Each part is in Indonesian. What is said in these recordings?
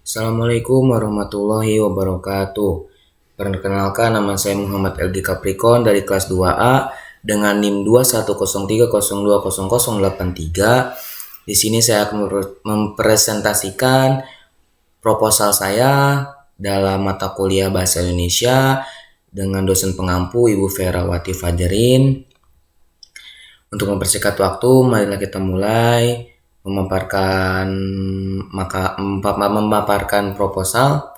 Assalamualaikum warahmatullahi wabarakatuh. Perkenalkan, nama saya Muhammad Elgi Capricorn dari kelas 2A dengan NIM 2103020083. Di sini saya akan mempresentasikan proposal saya dalam mata kuliah Bahasa Indonesia dengan dosen pengampu Ibu Ferawati Fajarin. Untuk mempersingkat waktu, marilah kita mulai memaparkan proposal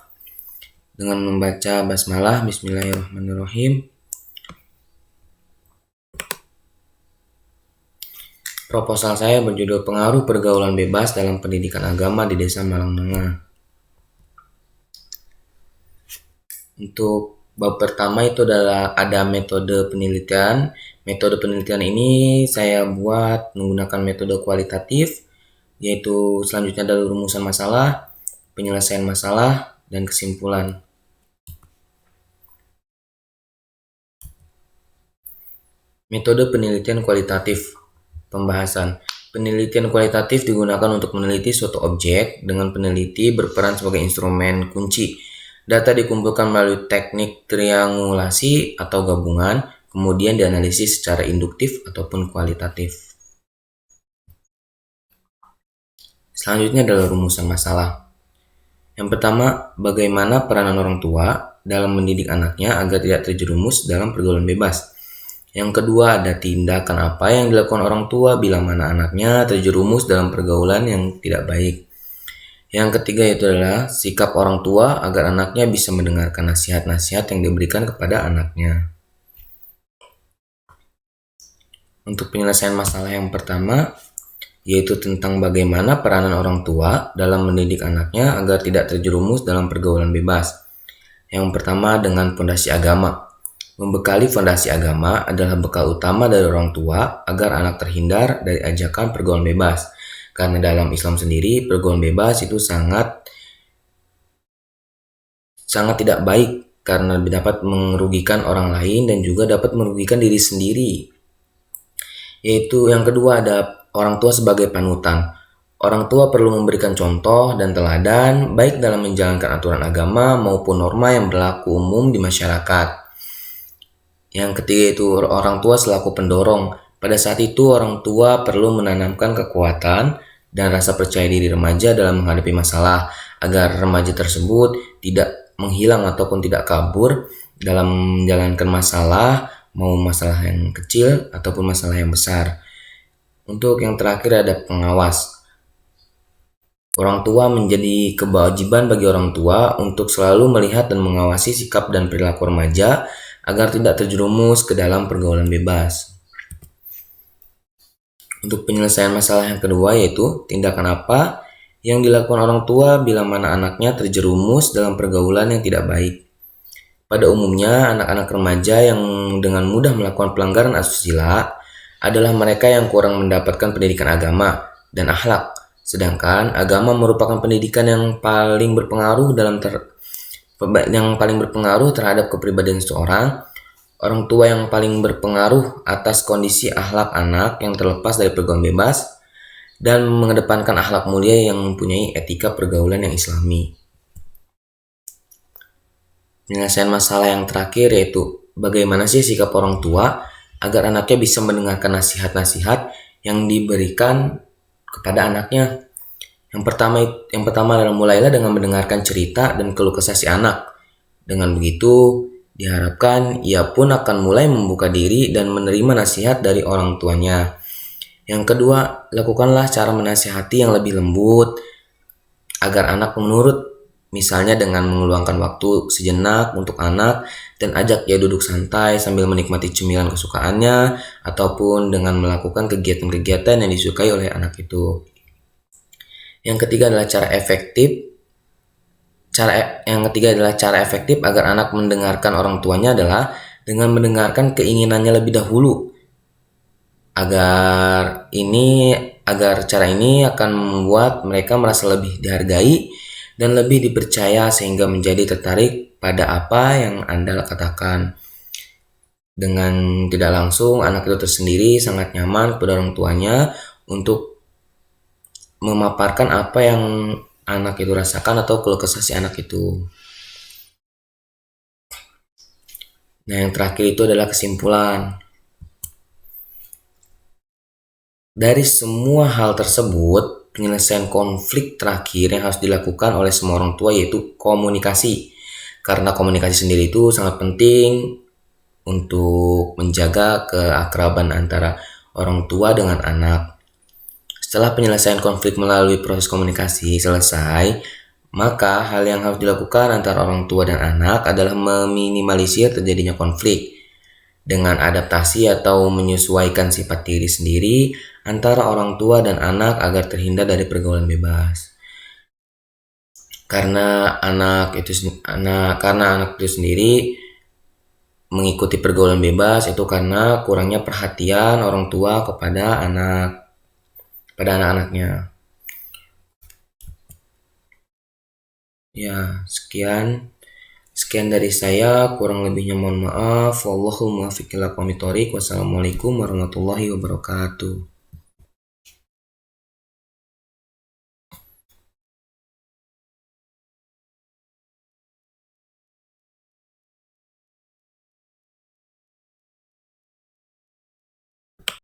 dengan membaca basmalah. Bismillahirrahmanirrahim. Proposal saya berjudul Pengaruh Pergaulan Bebas dalam Pendidikan Agama di Desa Malangnengah. Untuk bab pertama itu adalah ada metode penelitian. Metode penelitian ini saya buat menggunakan metode kualitatif, yaitu selanjutnya adalah rumusan masalah, penyelesaian masalah, dan kesimpulan. Metode penelitian kualitatif. Pembahasan. Penelitian kualitatif digunakan untuk meneliti suatu objek dengan peneliti berperan sebagai instrumen kunci. Data dikumpulkan melalui teknik triangulasi atau gabungan, kemudian dianalisis secara induktif ataupun kualitatif. Selanjutnya adalah rumusan masalah. Yang pertama, bagaimana peranan orang tua dalam mendidik anaknya agar tidak terjerumus dalam pergaulan bebas. Yang kedua, ada tindakan apa yang dilakukan orang tua bila mana anaknya terjerumus dalam pergaulan yang tidak baik. Yang ketiga itu adalah sikap orang tua agar anaknya bisa mendengarkan nasihat-nasihat yang diberikan kepada anaknya. Untuk penyelesaian masalah yang pertama, yaitu tentang bagaimana peranan orang tua dalam mendidik anaknya agar tidak terjerumus dalam pergaulan bebas. Yang pertama, dengan fondasi agama. Membekali fondasi agama adalah bekal utama dari orang tua agar anak terhindar dari ajakan pergaulan bebas. Karena dalam Islam sendiri, pergaulan bebas itu sangat tidak baik karena dapat merugikan orang lain dan juga dapat merugikan diri sendiri. Yaitu yang kedua, ada orang tua sebagai panutan. Orang tua perlu memberikan contoh dan teladan baik dalam menjalankan aturan agama maupun norma yang berlaku umum di masyarakat. Yang ketiga itu orang tua selaku pendorong. Pada saat itu orang tua perlu menanamkan kekuatan dan rasa percaya diri remaja dalam menghadapi masalah agar remaja tersebut tidak menghilang ataupun tidak kabur dalam menjalankan masalah, mau masalah yang kecil ataupun masalah yang besar. Untuk yang terakhir ada pengawas. Orang tua menjadi kewajiban bagi orang tua untuk selalu melihat dan mengawasi sikap dan perilaku remaja agar tidak terjerumus ke dalam pergaulan bebas. Untuk penyelesaian masalah yang kedua yaitu tindakan apa yang dilakukan orang tua bila mana anaknya terjerumus dalam pergaulan yang tidak baik. Pada umumnya, anak-anak remaja yang dengan mudah melakukan pelanggaran asusila adalah mereka yang kurang mendapatkan pendidikan agama dan akhlak. Sedangkan agama merupakan pendidikan yang paling berpengaruh terhadap kepribadian seseorang. Orang tua yang paling berpengaruh atas kondisi akhlak anak yang terlepas dari pergaulan bebas dan mengedepankan akhlak mulia yang mempunyai etika pergaulan yang islami. Penyelesaian masalah yang terakhir yaitu bagaimana sih sikap orang tua agar anaknya bisa mendengarkan nasihat-nasihat yang diberikan kepada anaknya. Yang pertama adalah mulailah dengan mendengarkan cerita dan keluh kesah si anak. Dengan begitu, diharapkan ia pun akan mulai membuka diri dan menerima nasihat dari orang tuanya. Yang kedua, lakukanlah cara menasihati yang lebih lembut agar anak menurut. Misalnya dengan meluangkan waktu sejenak untuk anak dan ajak ia duduk santai sambil menikmati cemilan kesukaannya ataupun dengan melakukan kegiatan-kegiatan yang disukai oleh anak itu. Yang ketiga adalah cara efektif agar anak mendengarkan orang tuanya adalah dengan mendengarkan keinginannya lebih dahulu. Agar cara ini akan membuat mereka merasa lebih dihargai dan lebih dipercaya sehingga menjadi tertarik pada apa yang Anda katakan. Dengan tidak langsung, anak itu tersendiri sangat nyaman kepada orang tuanya untuk memaparkan apa yang anak itu rasakan atau keluh kesah si anak itu. Nah, yang terakhir itu adalah kesimpulan. Dari semua hal tersebut, penyelesaian konflik terakhir yang harus dilakukan oleh semua orang tua yaitu komunikasi. Karena komunikasi sendiri itu sangat penting untuk menjaga keakraban antara orang tua dengan anak. Setelah penyelesaian konflik melalui proses komunikasi selesai, maka hal yang harus dilakukan antara orang tua dan anak adalah meminimalisir terjadinya konflik dengan adaptasi atau menyesuaikan sifat diri sendiri antara orang tua dan anak agar terhindar dari pergaulan bebas. Karena anak itu sendiri mengikuti pergaulan bebas itu karena kurangnya perhatian orang tua pada anak-anaknya. Ya, sekian dari saya, kurang lebihnya mohon maaf. Wallahul muwaffiq ila aqwamit thoriq. Wassalamualaikum warahmatullahi wabarakatuh.